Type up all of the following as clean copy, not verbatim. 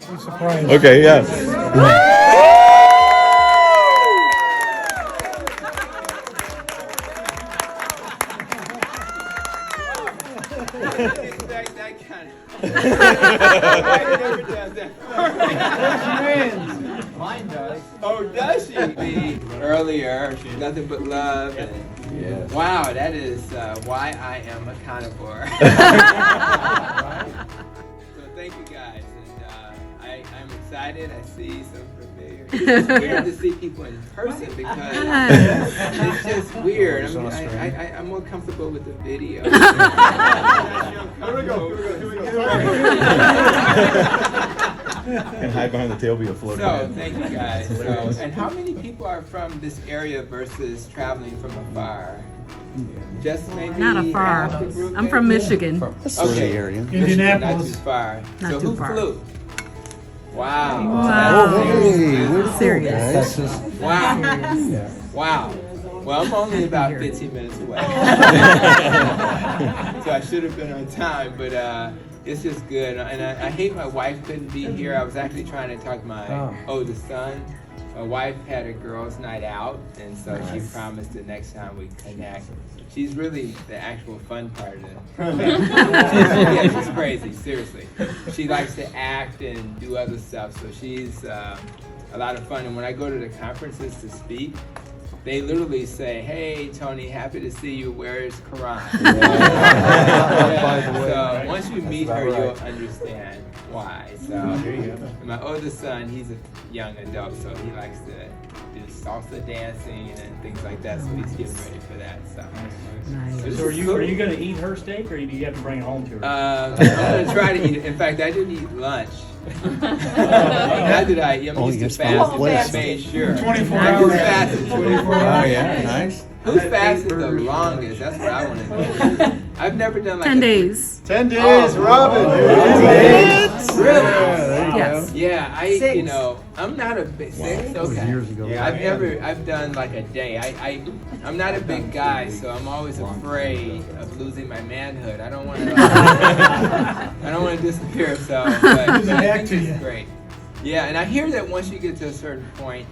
Surprise. Okay, yeah. that kind of. Mine does. Oh, does she? Earlier, she's nothing but love. And, Yes. wow, that is why I am a carnivore. So thank you guys, and I'm excited. I see some familiar. It's weird to see people in person because it's just weird. I mean, I'm more comfortable with the video. Here we go. And hide behind the tail be a floating So head. thank you guys. So, and how many people are from this area versus traveling from afar? Just maybe Not afar. half the group, I'm from maybe? Michigan. Okay. area. Not Indianapolis. too far. Not So too who far. flew? Wow. Wow. Hey, Serious. Wow. Wow. Well, I'm only about 15 minutes away. So I should have been on time, but it's just good. And I hate my wife couldn't be here. I was actually trying to talk to my oldest son. My wife had a girls' night out, and so she promised that next time we connect. She's really the actual fun part of it. Yeah, she's crazy, seriously. She likes to act and do other stuff, so she's a lot of fun. And when I go to the conferences to speak, they literally say, "Hey, Tony, happy to see you. Where's Karan?" So once you meet her, you'll understand why. So my oldest son, he's a young adult, so he likes to do salsa dancing and things like that. So he's getting ready for that. So, Nice. So are you going to eat her steak, or do you have to bring it home to her? I'm going to try to eat it. In fact, I didn't eat lunch. How did I eat? I'm used to fasting, but I made sure. 24 I hours. just fasted 24 Oh, hours. yeah, nice. Who fasted the longest? That's what I want to know. I've never done like 10 days. 10 days, Robin. Really? Yes. Yeah, I'm not a big six. Okay. Yeah, I've done like a day. I'm not a big guy, so I'm always afraid of losing my manhood. I don't want to. I don't want to disappear. So, but I think it's great. Yeah, and I hear that once you get to a certain point,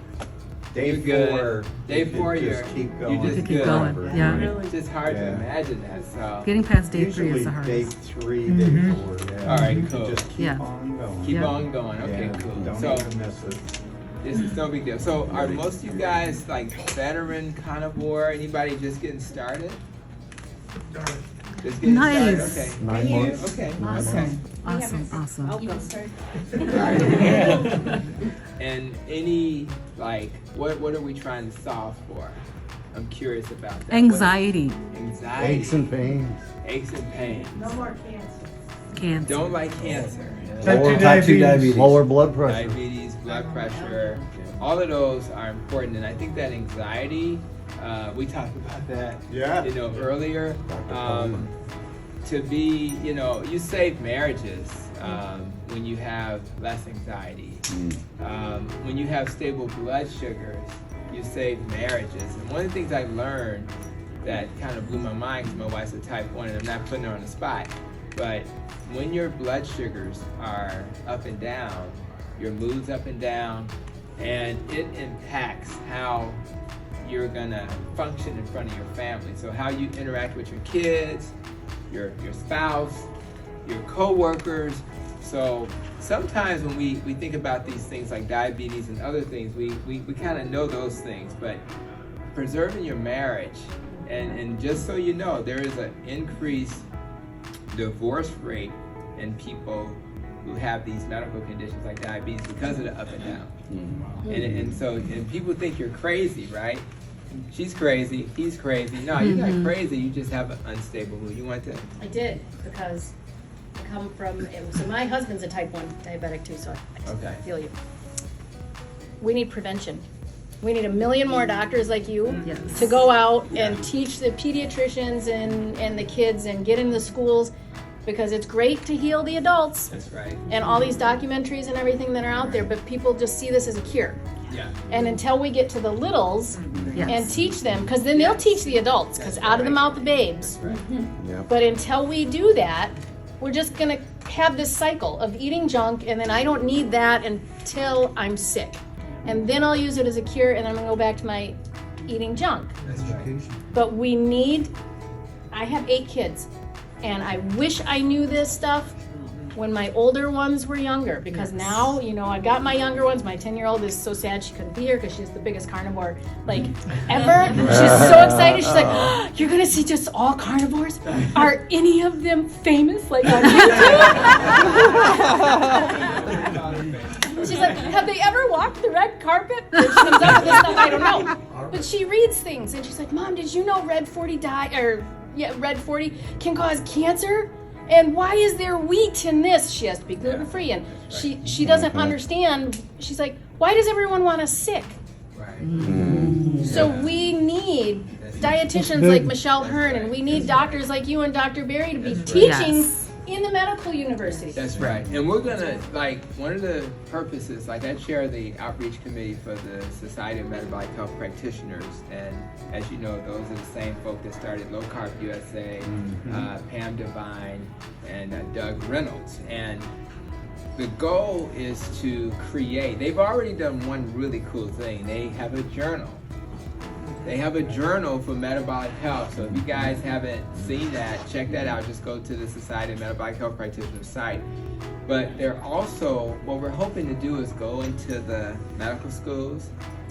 you're good. Day 4, you're just keep going. You're just Keep good. going. Yeah. It's just hard to imagine that. So. Getting past day 3 is the Day hardest. 3, day 4. Yeah. All right, You cool. Just keep Yeah. on going. Keep Yeah. on going. Okay, Yeah, cool. Don't So even miss it. this is no big deal. So are most of you guys like veteran carnivore? Anybody just getting started? Just getting Nice. started. Okay. 9 months. Okay. Awesome. Awesome. And any what are we trying to solve for? I'm curious about that. Anxiety. Anxiety. Aches and pains. Aches and pains. Cancer. Don't like cancer. Type 2 diabetes. Lower blood pressure. Diabetes, blood pressure, all of those are important. And I think that anxiety, we talked about that, Yeah. earlier. To be, you save marriages when you have less anxiety. When you have stable blood sugars, you save marriages. And one of the things I learned that kind of blew my mind, because my wife's a type 1, and I'm not putting her on the spot, but when your blood sugars are up and down, your mood's up and down, and it impacts how you're gonna function in front of your family. So how you interact with your kids, your spouse, your co-workers. So sometimes when we think about these things like diabetes and other things, we kind of know those things, but preserving your marriage, and just so you know, there is an increased divorce rate in people who have these medical conditions like diabetes because of the up and down. And so people think you're crazy, right? She's crazy, he's crazy. No, you're not crazy, you just have an unstable mood. You want to? I did, because I come from, so my husband's a type 1 diabetic too, so I feel you. We need prevention. We need 1 million more doctors like you to go out and teach the pediatricians and the kids and get into the schools, because it's great to heal the adults. That's right. And all these documentaries and everything that are out there, but people just see this as a cure. Yeah. And until we get to the littles Yes. and teach them, because then they'll teach the adults, because out of the mouth of babes. That's right. But until we do that, we're just gonna have this cycle of eating junk, and then I don't need that until I'm sick. And then I'll use it as a cure, and I'm gonna go back to my eating junk. That's right. But I have 8 kids, and I wish I knew this stuff when my older ones were younger, because now, I got my younger ones. My 10-year-old is so sad she couldn't be here because she's the biggest carnivore ever. She's so excited. She's like, oh, you're gonna see just all carnivores? Are any of them famous on YouTube? She's like, have they ever walked the red carpet? And she comes up with this stuff, I don't know. But she reads things, and she's like, Mom, did you know red 40 can cause cancer? And why is there wheat in this? She has to be gluten-free, and she doesn't understand. She's like, why does everyone want us sick? Right. So we need dietitians like Michelle Hearn, and we need doctors like you and Dr. Berry to be teaching in the medical university. That's right. And we're gonna, one of the purposes, I chair the outreach committee for the Society of Metabolic Health Practitioners, and as you know, those are the same folk that started Low Carb USA, Pam Devine, and Doug Reynolds. And the goal is to create, they've already done one really cool thing. They have a journal. They have a journal for metabolic health. So if you guys haven't seen that, check that out. Just go to the Society of Metabolic Health Practitioners site. But they're also, what we're hoping to do is go into the medical schools.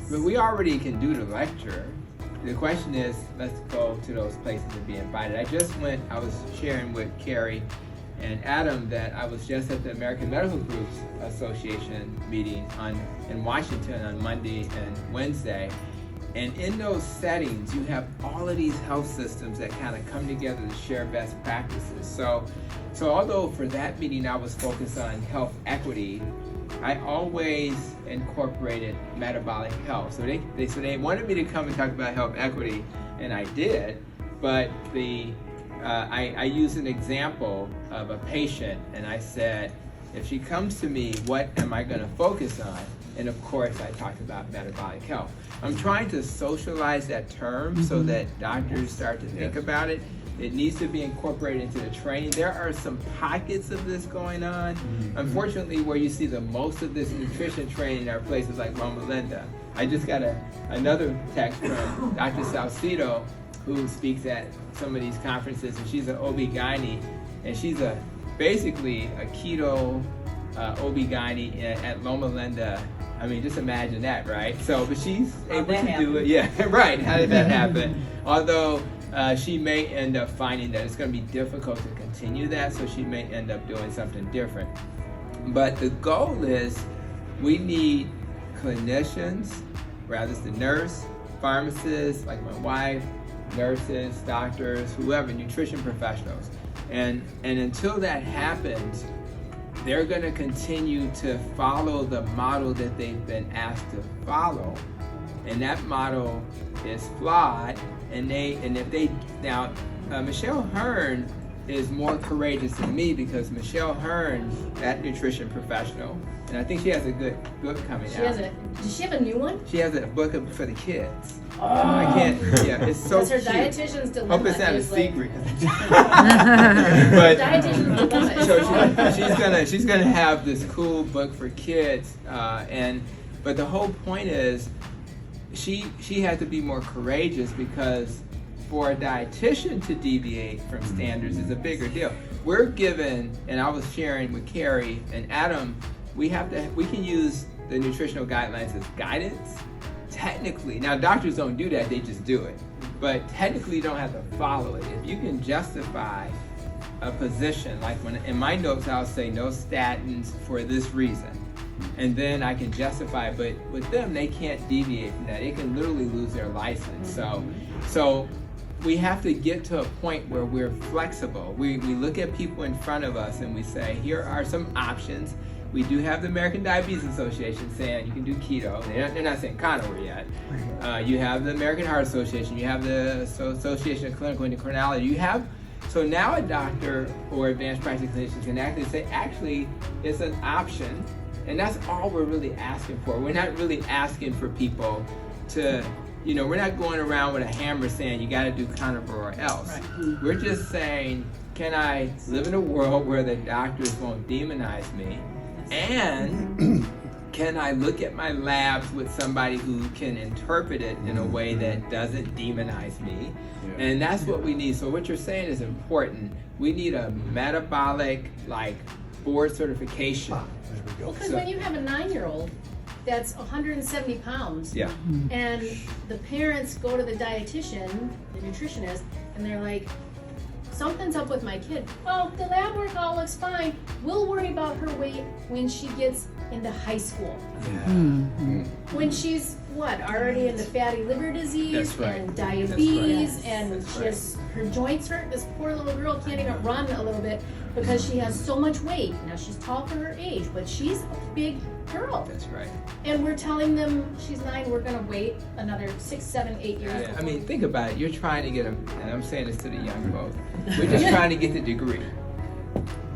But we already can do the lecture. The question is, let's go to those places and be invited. I was sharing with Carrie and Adam that I was just at the American Medical Groups Association meeting in Washington on Monday and Wednesday. And in those settings, you have all of these health systems that kind of come together to share best practices. So although for that meeting I was focused on health equity, I always incorporated metabolic health. So they wanted me to come and talk about health equity, and I did. But I used an example of a patient, and I said, if she comes to me, what am I going to focus on? And of course, I talked about metabolic health. I'm trying to socialize that term so that doctors start to think about it. It needs to be incorporated into the training. There are some pockets of this going on. Unfortunately, where you see the most of this nutrition training are places like Loma Linda. I just got another text from Dr. Salcido, who speaks at some of these conferences, and she's an OB-GYN, and she's basically a keto OB-GYN at Loma Linda. I mean, just imagine that, right? So, but she's able to do it. Yeah, right. How did that happen? Although she may end up finding that it's going to be difficult to continue that, so she may end up doing something different. But the goal is we need clinicians, rather than the nurse, pharmacists, like my wife, nurses, doctors, whoever, nutrition professionals. And until that happens, they're going to continue to follow the model that they've been asked to follow, and that model is flawed. Michelle Hearn is more courageous than me, because Michelle Hearn, that nutrition professional, and I think she has a good book coming out. Does she have a new one? She has a book for the kids. I can't. Yeah, it's so That's her cute. dietitian's dilemma. Hope it's not a is secret. But dietitian's dilemma. So she's gonna have this cool book for kids, but the whole point is she had to be more courageous, because for a dietitian to deviate from standards is a bigger deal. We're given, and I was sharing with Carrie and Adam, we can use the nutritional guidelines as guidance. Technically, now doctors don't do that, they just do it. But technically you don't have to follow it. If you can justify a position, like when in my notes I'll say no statins for this reason, and then I can justify it, but with them they can't deviate from that. They can literally lose their license. So we have to get to a point where we're flexible. We look at people in front of us and we say, here are some options. We do have the American Diabetes Association saying you can do keto. They're not saying carnivore yet. You have the American Heart Association. You have the Association of Clinical Endocrinology. So now a doctor or advanced practice clinician can actually say, actually, it's an option. And that's all we're really asking for. We're not really asking for people to, we're not going around with a hammer saying you got to do carnivore or else. Right. We're just saying can I live in a world where the doctors won't demonize me? And can I look at my labs with somebody who can interpret it in a way that doesn't demonize me? And that's what we need. So what you're saying is important. We need a metabolic, like, board certification. Because when you have a 9-year-old that's 170 pounds, and the parents go to the dietitian, the nutritionist, and they're like, something's up with my kid. Well, the lab work all looks fine. We'll worry about her weight when she gets into high school. When she's already into fatty liver disease and diabetes, and she has, her joints hurt. This poor little girl can't even run a little bit because she has so much weight. Now she's tall for her age, but she's a big girl. That's right. And we're telling them she's 9, we're gonna wait another 6, 7, 8 years. I mean, think about it. You're trying to get them, and I'm saying this to the young folks. We're just trying to get the degree.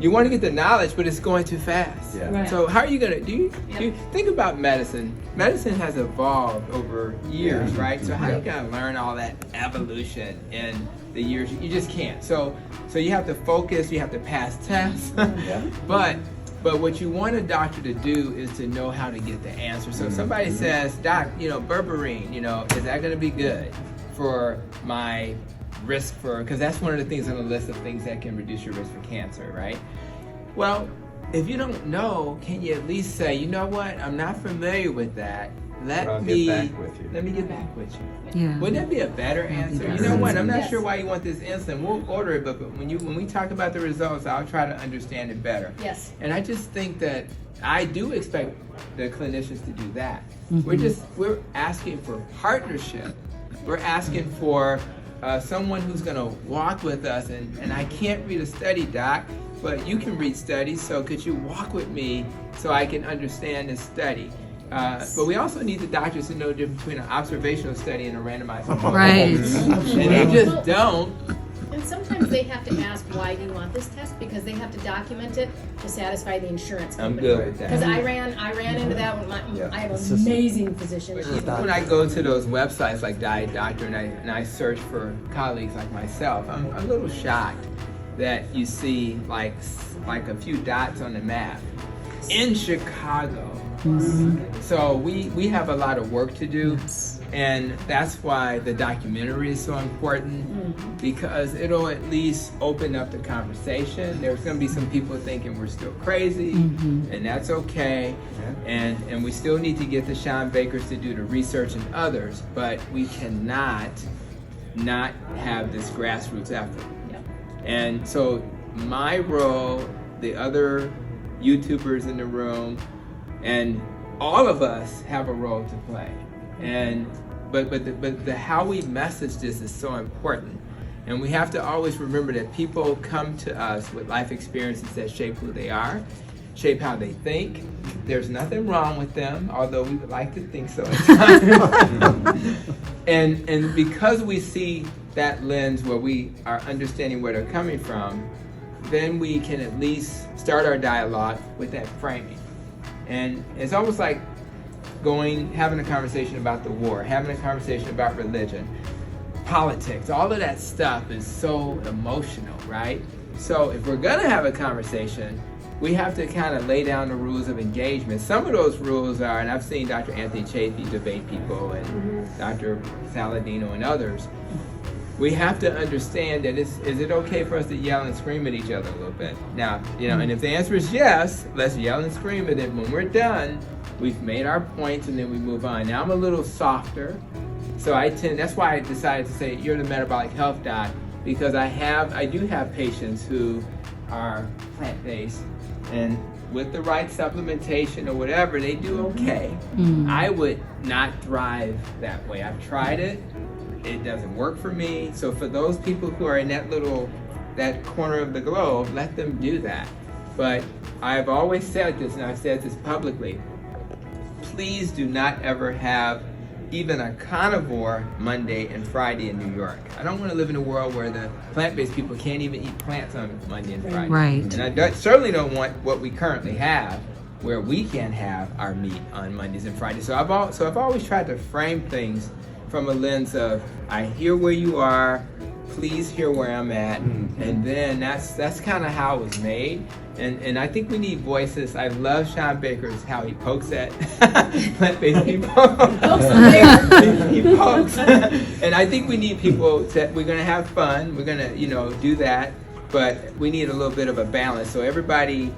You want to get the knowledge, but it's going too fast. So how are you gonna do? You think about medicine. Medicine has evolved over years, right? So how are you gonna learn all that evolution in the years? You just can't. So you have to focus. You have to pass tests. But what you want a doctor to do is to know how to get the answer. So if somebody says, Doc, berberine, is that going to be good for my risk for, because that's one of the things on the list of things that can reduce your risk for cancer, right? Well, if you don't know, can you at least say, you know what, I'm not familiar with that. Let me get back with you. Yeah. Wouldn't that be a better answer? You know what? I'm not sure why you want this insulin. We'll order it, but when we talk about the results, I'll try to understand it better. Yes. And I just think that I do expect the clinicians to do that. We're asking for partnership. We're asking for someone who's going to walk with us. And I can't read a study, Doc, but you can read studies. So could you walk with me so I can understand this study? But we also need the doctors to know the difference between an observational study and a randomized control. Right. And they just don't. And sometimes they have to ask, why do you want this test? Because they have to document it to satisfy the insurance company. I'm good with that. Because I ran into that with I have an amazing physician. When I go to those websites like Diet Doctor and I search for colleagues like myself, I'm a little shocked that you see like a few dots on the map in Chicago. So we have a lot of work to do, and that's why the documentary is so important, because it'll at least open up the conversation. There's going to be some people thinking we're still crazy, and that's okay, and we still need to get the Sean Bakers to do the research and others, but we cannot not have this grassroots effort. And so my role, the other YouTubers in the room, and all of us have a role to play. But the how we message this is so important. And we have to always remember that people come to us with life experiences that shape who they are, shape how they think. There's nothing wrong with them, although we would like to think so at times. And because we see that lens where we are understanding where they're coming from, then we can at least start our dialogue with that framing. And it's almost like having a conversation about the war, having a conversation about religion, politics. All of that stuff is so emotional, right? So if we're gonna have a conversation, we have to kind of lay down the rules of engagement. Some of those rules are, and I've seen Dr. Anthony Chafee debate people and Dr. Saladino and others. We have to understand that is it okay for us to yell and scream at each other a little bit? Now, and if the answer is yes, let's yell and scream at it. When we're done, we've made our points and then we move on. Now I'm a little softer, so that's why I decided to say you're the metabolic health doc, because I do have patients who are plant-based, and with the right supplementation or whatever, they do okay. I would not thrive that way. I've tried it. It doesn't work for me. So for those people who are in that corner of the globe, let them do that. But I've always said this, and I've said this publicly, please do not ever have even a carnivore Monday and Friday in New York. I don't want to live in a world where the plant-based people can't even eat plants on Monday and Friday. Right. And I certainly don't want what we currently have, where we can have our meat on Mondays and Fridays. So I've always tried to frame things from a lens of, I hear where you are, please hear where I'm at, and then that's kind of how it was made. And I think we need voices. I love Sean Baker's how he pokes at plant-based people. He pokes. And I think we need people that we're gonna have fun. We're gonna, do that, but we need a little bit of a balance. So everybody,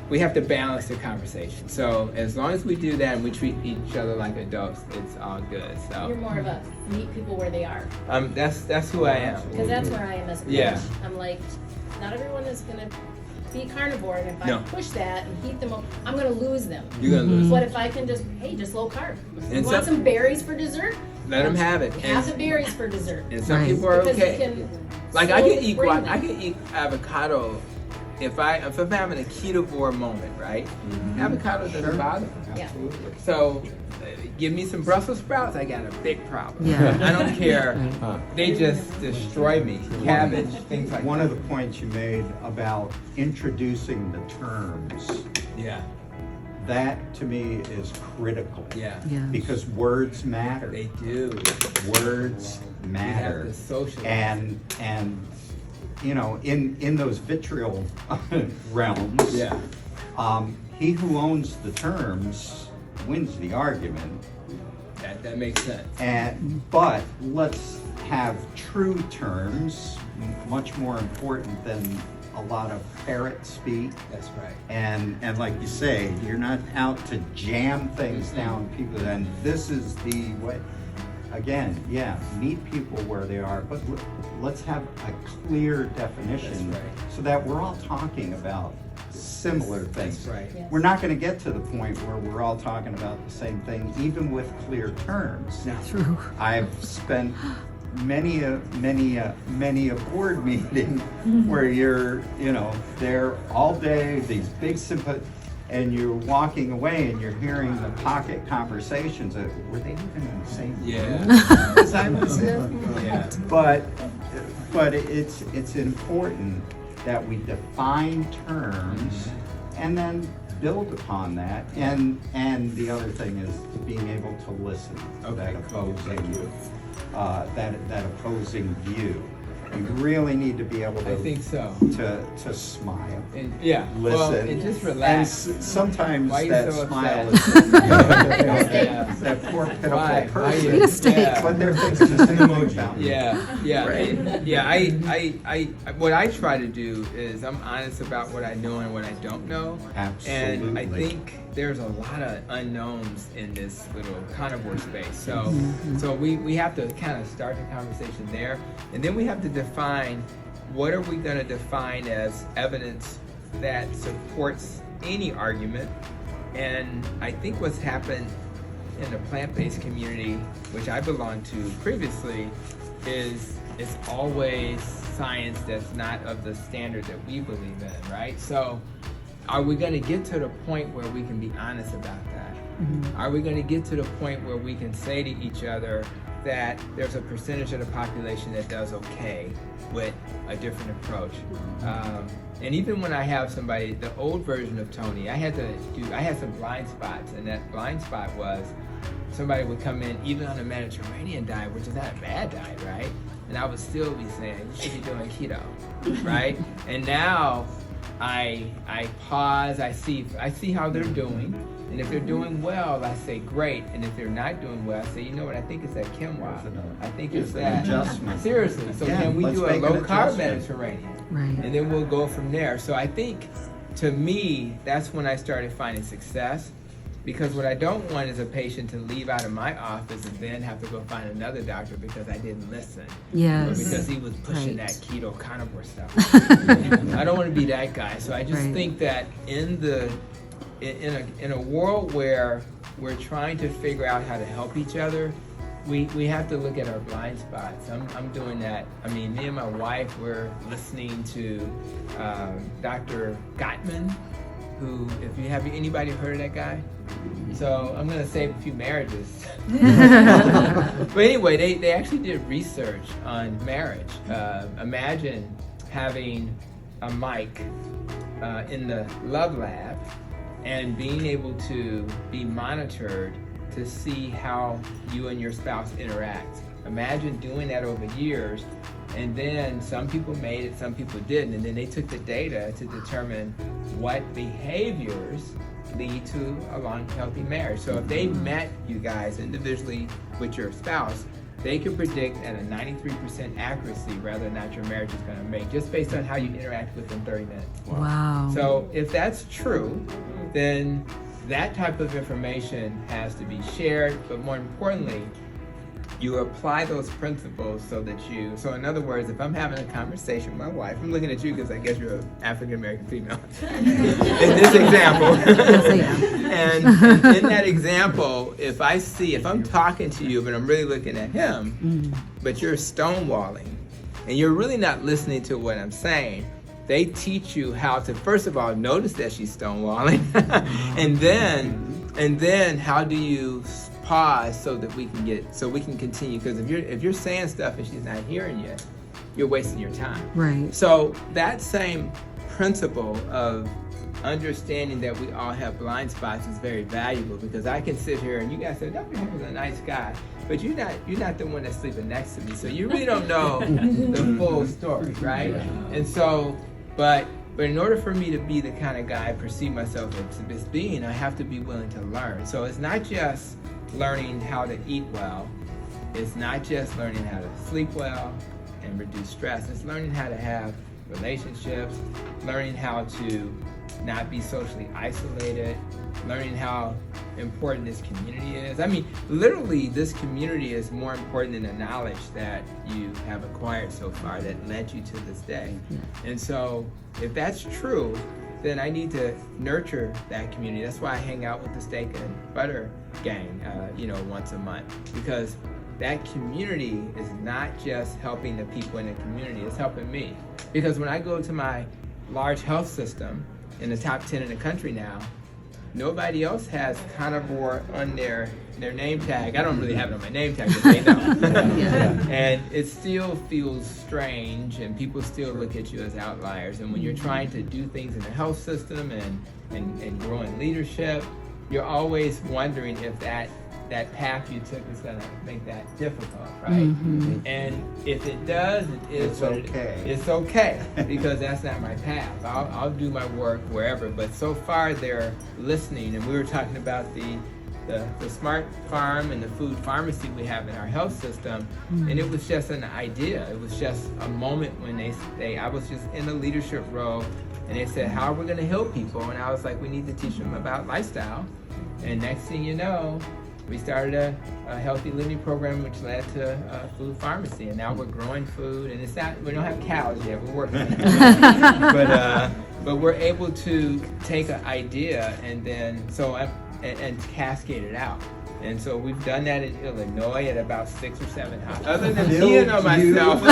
we have to balance the conversation. So as long as we do that and we treat each other like adults, it's all good. So You're more of a meet people where they are. That's who I am. Because that's where I am as a coach. Yeah. I'm like, not everyone is gonna be carnivore, and if I No. push that and heat them up, I'm gonna lose them. You're gonna lose. But if I can just low carb. And You want some- some berries for dessert? Let them have it. Have the berries for dessert. And some Right. people are Because okay. you can Like I slowly can eat bring them. I can eat avocado if I'm having a ketovore moment, right? Avocado doesn't bother me. Yeah. So give me some Brussels sprouts, I got a big problem. Yeah. I don't care. They just destroy me. Cabbage, things like One that. of the points you made about introducing the terms, Yeah. that to me is critical. Yeah. Yeah. Because words matter. They do. Words We have matter. to socialize. And in those vitriol realms, Yeah. He who owns the terms wins the argument. That makes sense. But let's have true terms, much more important than a lot of parrot speak. That's right. And like you say, you're not out to jam things down people, and this is the way. Again, yeah, meet people where they are, but let's have a clear definition. That's right. So that we're all talking about similar things. That's right. Yes. We're not going to get to the point where we're all talking about the same thing, even with clear terms. True. I've spent many a board meeting where you're, there all day, these big and you're walking away and you're hearing the pocket conversations. Were they even in the same room? Yeah. As I was in? Yeah. But it's important that we define terms and then build upon that. And the other thing is being able to listen to that opposing view. You really need to be able I think to so. to smile. And yeah. Listen. Well, and just And relax. sometimes Why you that so smile upset? is Yeah. that poor pitiful Why? person. Eat a steak. Yeah. But they're thinking the same thing about me. Yeah. Right. And, yeah. I what I try to do is I'm honest about what I know and what I don't know. And I Absolutely. think there's a lot of unknowns in this little carnivore space. So so we have to kind of start the conversation there, and then we have to define what are we going to define as evidence that supports any argument. And I think what's happened in the plant-based community, which I belonged to previously, is it's always science that's not of the standard that we believe in, right? So are we going to get to the point where we can be honest about that? Are we going to get to the point where we can say to each other that there's a percentage of the population that does okay with a different approach? And even when I have somebody, the old version of Tony, I had some blind spots, and that blind spot was somebody would come in even on a Mediterranean diet, which is not a bad diet, right? And I would still be saying, you should be doing keto, right? And now I pause, I see how they're doing, and if they're doing well, I say great, and if they're not doing well, I say, you know what, I think it's that quinoa. I think it's that. Adjustment. Seriously, so Yeah, can we let's do a make an low carb adjustment. Mediterranean? Right. And then we'll go from there. So I think, to me, that's when I started finding success. Because what I don't want is a patient to leave out of my office and then have to go find another doctor because I didn't listen. Or Yes. because he was pushing Right. that keto carnivore stuff. I don't want to be that guy. So I just Right. think that in a world where we're trying to figure out how to help each other, we have to look at our blind spots. I'm doing that. I mean, me and my wife, we're listening to Dr. Gottman, who, if you have anybody heard of that guy? So I'm gonna save a few marriages. But anyway, they actually did research on marriage. Imagine having a mic in the love lab and being able to be monitored to see how you and your spouse interact. Imagine doing that over years And then some people made it, some people didn't. And then they took the data to determine what behaviors lead to a long, healthy marriage. So if they met you guys individually with your spouse, they could predict at a 93% accuracy whether or not your marriage is going to make, just based on how you interact with them 30 minutes. Wow. So if that's true, then that type of information has to be shared, but more importantly, you apply those principles so in other words, if I'm having a conversation with my wife, I'm looking at you because I guess you're an African-American female, in this example. Yes, I am. And in that example, if I'm talking to you, but I'm really looking at him, but you're stonewalling, and you're really not listening to what I'm saying, they teach you how to, first of all, notice that she's stonewalling, and then how do you pause so that we can continue, because if you're saying stuff and she's not hearing you, you're wasting your time. Right. So that same principle of understanding that we all have blind spots is very valuable, because I can sit here and you guys say, Dr. Hampton's a nice guy, but you're not the one that's sleeping next to me, so you really don't know the full story, right? And so, but in order for me to be the kind of guy I perceive myself as being, I have to be willing to learn. So it's not just learning how to eat well, it's not just learning how to sleep well and reduce stress, it's learning how to have relationships, learning how to not be socially isolated, learning how important this community is. I mean, literally, this community is more important than the knowledge that you have acquired so far that led you to this day. And so, if that's true, then I need to nurture that community. That's why I hang out with the Steak and Butter gang, once a month, because that community is not just helping the people in the community, it's helping me. Because when I go to my large health system, in the top 10 in the country now, nobody else has carnivore on their name tag. I don't really have it on my name tag, but they know. And it still feels strange, and people still look at you as outliers. And when you're trying to do things in the health system and grow in leadership, you're always wondering if that path you took is going to make that difficult, right? And if it does, it's okay. It's okay, because that's not my path. I'll do my work wherever, but so far they're listening. And we were talking about the smart farm and the food pharmacy we have in our health system, and it was just an idea. It was just a moment when I was just in a leadership role, and they said, how are we going to help people? And I was like, we need to teach them about lifestyle. And next thing you know, we started a healthy living program, which led to a food pharmacy, and now we're growing food. And we don't have cows yet. We're working on it. But we're able to take an idea and then and cascade it out. And so we've done that in Illinois at about 6 or 7 hospitals. Other than being on myself,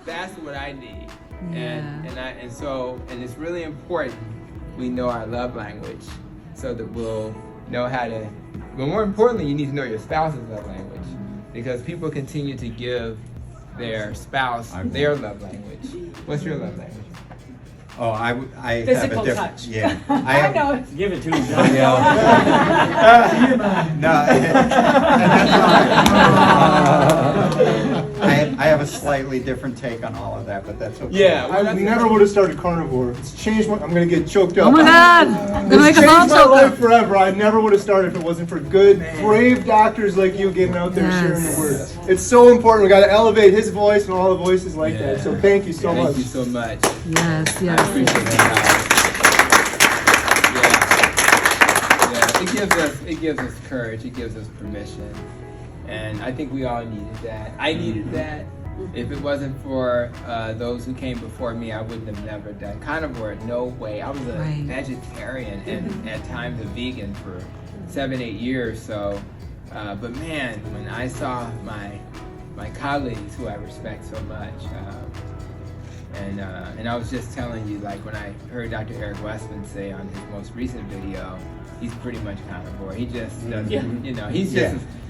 that's what I need. And it's really important we know our love language, so that we'll know how to, but more importantly, you need to know your spouse's love language, because people continue to give their spouse their love language. What's your love language? Oh, I have Physical a different. touch. Yeah, I know it. Give it to him. No, and that's I have a slightly different take on all of that, but that's okay. Yeah, I never would have started carnivore. It's changed I'm gonna get choked up. Oh my God! It's Make us all changed my choked life up. forever. I never would have started if it wasn't for good, brave doctors like you getting out there sharing the word. It's so important. We gotta elevate his voice and all the voices like that. So thank you so much. Thank you so much. Yes, I yes. appreciate that. Yeah. It gives us courage. It gives us permission, and I think we all needed that. I needed that. If it wasn't for those who came before me, I wouldn't have never done carnivore. No way. I was a vegetarian and at times a vegan for 7-8 years. So, but man, when I saw my colleagues who I respect so much. And I was just telling you, like when I heard Dr. Eric Westman say on his most recent video, he's pretty much carnivore. He just doesn't,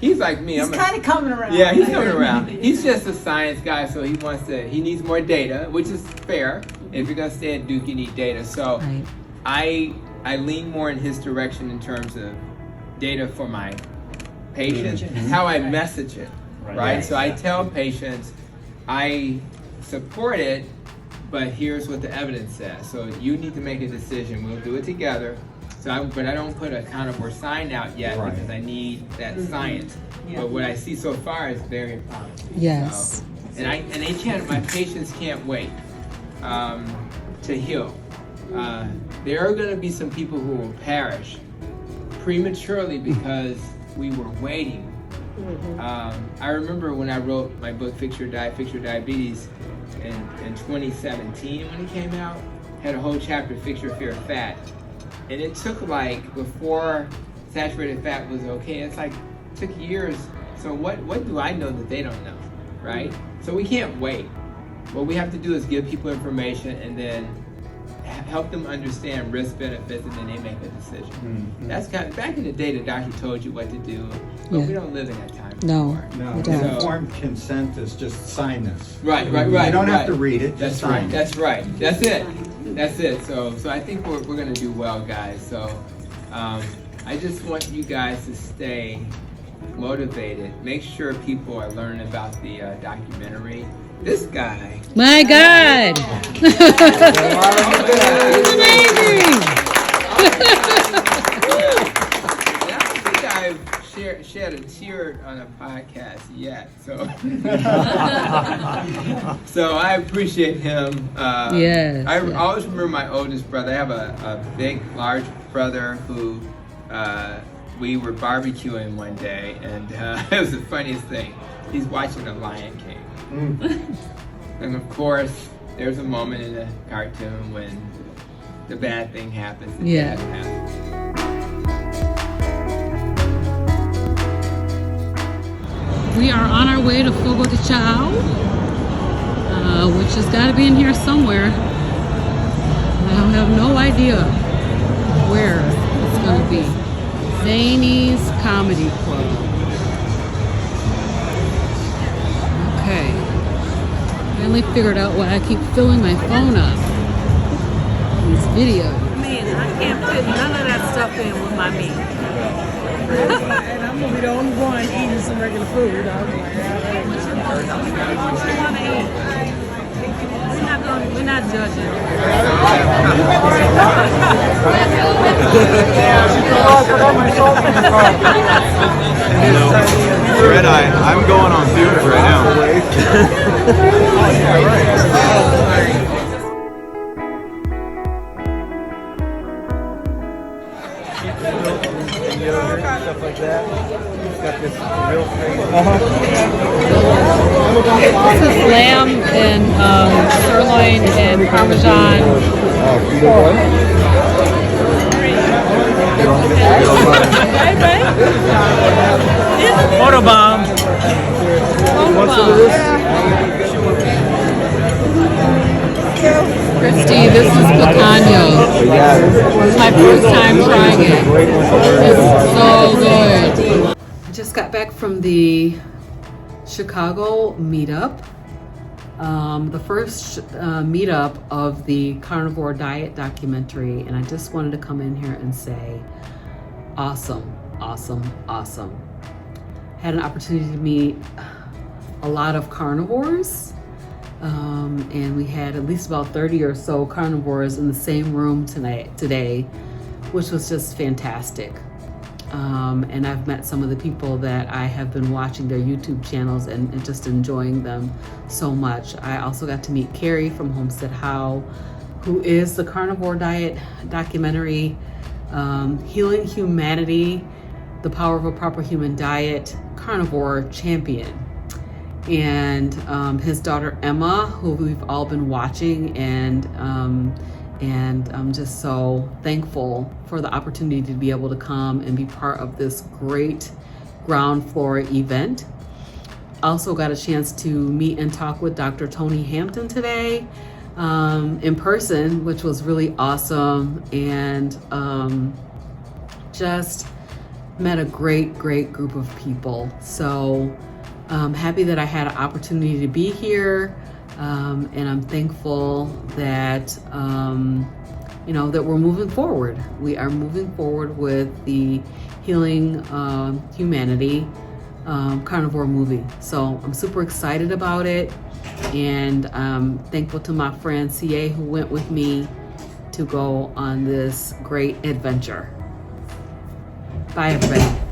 he's like me. He's kind of coming around. Yeah, he's coming around. He's just a science guy, so he needs more data, which is fair. If you're gonna stay at Duke, you need data. So I lean more in his direction in terms of data for my patients, how I message it. right? So I tell patients, I support it, but here's what the evidence says. So you need to make a decision. We'll do it together. But I don't put a carnivore sign out yet because I need that science. But what I see so far is very promising. Yes. So, my patients can't wait to heal. There are going to be some people who will perish prematurely because we were waiting. I remember when I wrote my book, Fix Your Diabetes, in 2017 when it came out, had a whole chapter, Fix Your Fear of Fat. And it took before saturated fat was okay, it took years. So what do I know that they don't know, right? So we can't wait. What we have to do is give people information and then help them understand risk benefits, and then they make a decision. That's back in the day, the doctor told you what to do, but we don't live in that time anymore. No, we don't. informed consent is just sign this. Right. You don't have to read it, just sign it. That's right. That's it. So I think we're going to do well, guys. So I just want you guys to stay motivated. Make sure people are learning about the documentary. This guy. My God. He's amazing. I don't think I've shed a tear on a podcast yet. So I appreciate him. Yes. I always remember my oldest brother. I have a big, large brother who we were barbecuing one day, and it was the funniest thing. He's watching The Lion King. And of course, there's a moment in the cartoon when the bad thing happens. We are on our way to Fogo de Chao, which has got to be in here somewhere. I have no idea where it's going to be. Zany's Comedy Club. Okay. Finally figured out why I keep filling my phone up. These videos. Man, I can't fit none of that stuff in with my meat. And I'm gonna be the only one eating some regular food. What you want to eat? We're not judging. Red Eye, I'm going on fumes right now. Stuff like that. It's got this real crazy. This is lamb and sirloin and parmesan. Photobomb. Christy, this is picanha. This is my first time trying it. It's so good. I just got back from the Chicago meetup. The first meetup of the carnivore diet documentary, and I just wanted to come in here and say awesome. Had an opportunity to meet a lot of carnivores, and we had at least about 30 or so carnivores in the same room today, which was just fantastic. And I've met some of the people that I have been watching their YouTube channels and just enjoying them so much. I also got to meet Carrie from Homestead How, who is the carnivore diet documentary, Healing Humanity, The Power of a Proper Human Diet carnivore champion. And his daughter Emma, who we've all been watching, and I'm just so thankful for the opportunity to be able to come and be part of this great ground floor event. Also got a chance to meet and talk with Dr. Tony Hampton today in person, which was really awesome, and just met a great group of people. So I'm happy that I had an opportunity to be here, and I'm thankful that that we're moving forward. We are moving forward with the Healing Humanity carnivore movie. So I'm super excited about it, and I'm thankful to my friend CA who went with me to go on this great adventure. Bye, everybody.